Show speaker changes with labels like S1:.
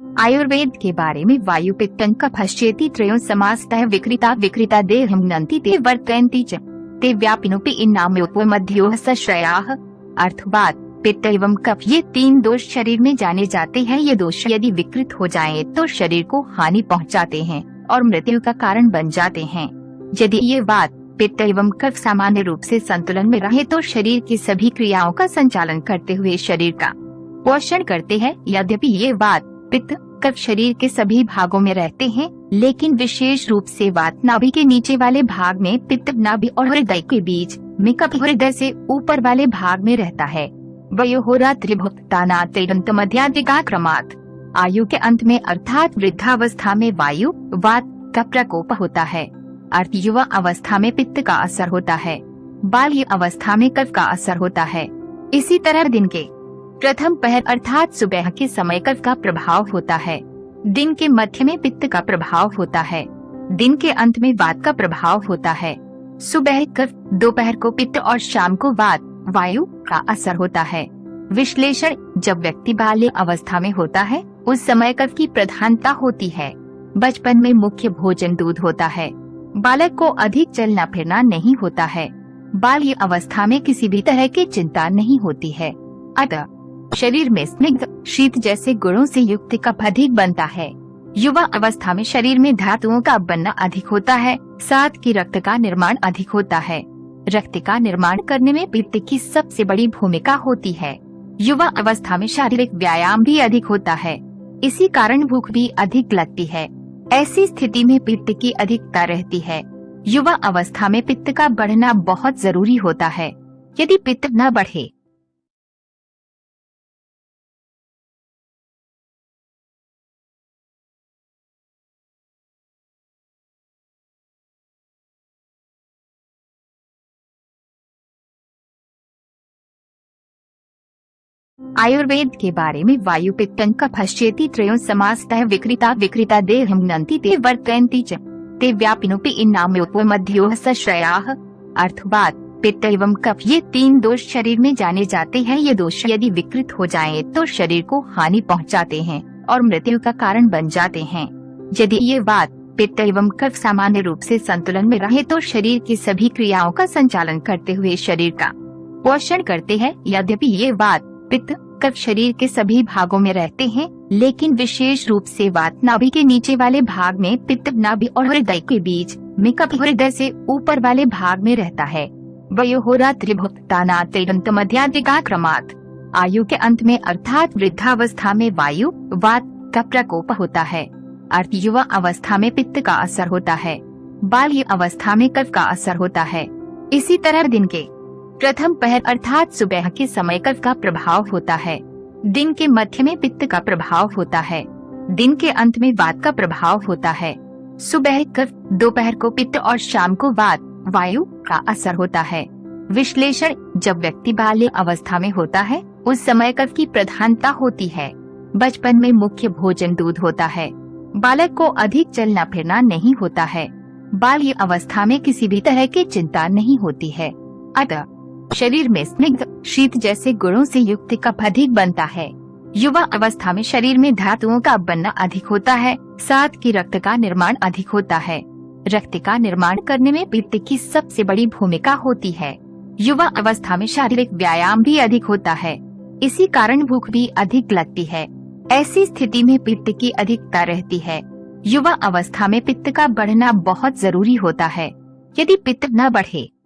S1: आयुर्वेद के बारे में वायु पित्तं कफश्चेति त्रयो समासतः विकृता विकृता देहं नन्ति ते वर्तन्ति च ते व्यापिनोपि इन्नाम्योपमध्योः सश्रयाः। अर्थवाद पित्त एवं कफ ये तीन दोष शरीर में जाने जाते हैं। ये दोष यदि विकृत हो जाएं तो शरीर को हानि पहुंचाते हैं और मृत्यु का कारण बन जाते हैं। यदि ये बात पित्त एवं कफ सामान्य रूप से संतुलन में रहे तो शरीर की सभी क्रियाओं का संचालन करते हुए शरीर का पोषण करते हैं। यद्यपि ये बात पित्त कफ शरीर के सभी भागों में रहते हैं, लेकिन विशेष रूप से वात नाभि के नीचे वाले भाग में, पित्त नाभि और हृदय के बीच में, कफ हृदय से ऊपर वाले भाग में रहता है। वयोहोरात्रिभुक्तानात्यंतमध्यादिकाक्रमात् आयु के अंत में अर्थात वृद्धावस्था में वायु वात का प्रकोप होता है। अर्थ युवा अवस्था में पित्त का असर होता है, बाल्य अवस्था में कफ का असर होता है। इसी तरह दिन के प्रथम पहर अर्थात सुबह के समय कफ का प्रभाव होता है, दिन के मध्य में पित्त का प्रभाव होता है, दिन के अंत में वात का प्रभाव होता है। सुबह कफ, दोपहर को पित्त और शाम को वात वायु का असर होता है। विश्लेषण जब व्यक्ति बाल्य अवस्था में होता है उस समय कफ की प्रधानता होती है। बचपन में मुख्य भोजन दूध होता है। बालक को अधिक चलना फिरना नहीं होता है। बाल्य अवस्था में किसी भी तरह की चिंता नहीं होती है। अतः शरीर में स्निग्ध शीत जैसे गुणों से युक्त कफ अधिक बनता है। युवा अवस्था में शरीर में धातुओं का बनना अधिक होता है, साथ ही रक्त का निर्माण अधिक होता है। रक्त का निर्माण करने में पित्त की सबसे बड़ी भूमिका होती है। युवा अवस्था में शारीरिक व्यायाम भी अधिक होता है, इसी कारण भूख भी अधिक लगती है। ऐसी स्थिति में पित्त की अधिकता रहती है। युवा अवस्था में पित्त का बढ़ना बहुत जरूरी होता है। यदि पित्त न बढ़े आयुर्वेद के बारे में वायु पित्तं कफश्चेति त्रयो समासतः विकृता विकृता देहं नन्ति ते वर्तन्ति च ते व्यापिनोपि इन्नाम्योपमध्योः सश्रयाः। अर्थवाद पित्त एवं कफ ये तीन दोष शरीर में जाने जाते हैं। ये दोष यदि विकृत हो जाएं तो शरीर को हानि पहुंचाते हैं और मृत्यु का कारण बन जाते हैं। यदि ये बात पित्त एवं कफ सामान्य रूप से संतुलन में रहे तो शरीर की सभी क्रियाओं का संचालन करते हुए शरीर का पोषण करते हैं। यद्यपि ये बात पित्त कफ शरीर के सभी भागों में रहते हैं, लेकिन विशेष रूप से वात नाभि के नीचे वाले भाग में, पित्त नाभि और हृदय के बीच में, कफ हृदय से ऊपर वाले भाग में रहता है। वयोहोरात्रिभुक्तानात्यंतमध्यादिकाक्रमात् आयु के अंत में अर्थात वृद्धावस्था में वायु वात का प्रकोप होता है। अर्थ युवा अवस्था में पित्त का असर होता है, बाल्य अवस्था में कफ का असर होता है। इसी तरह दिन के प्रथम पहर अर्थात सुबह के समय कफ का प्रभाव होता है, दिन के मध्य में पित्त का प्रभाव होता है, दिन के अंत में वात का प्रभाव होता है। सुबह कफ, दोपहर को पित्त और शाम को वात वायु का असर होता है। विश्लेषण जब व्यक्ति बाल्य अवस्था में होता है उस समय कफ की प्रधानता होती है। बचपन में मुख्य भोजन दूध होता है। बालक को अधिक चलना फिरना नहीं होता है। बाल्य अवस्था में किसी भी तरह की चिंता नहीं होती है। अतः शरीर में स्निग्ध शीत जैसे गुणों से युक्त कफ अधिक बनता है। युवा अवस्था में शरीर में धातुओं का बनना अधिक होता है, साथ ही रक्त का निर्माण अधिक होता है। रक्त का निर्माण करने में पित्त की सबसे बड़ी भूमिका होती है। युवा अवस्था में शारीरिक व्यायाम भी अधिक होता है, इसी कारण भूख भी अधिक लगती है। ऐसी स्थिति में पित्त की अधिकता रहती है। युवा अवस्था में पित्त का बढ़ना बहुत जरूरी होता है। यदि पित्त न बढ़े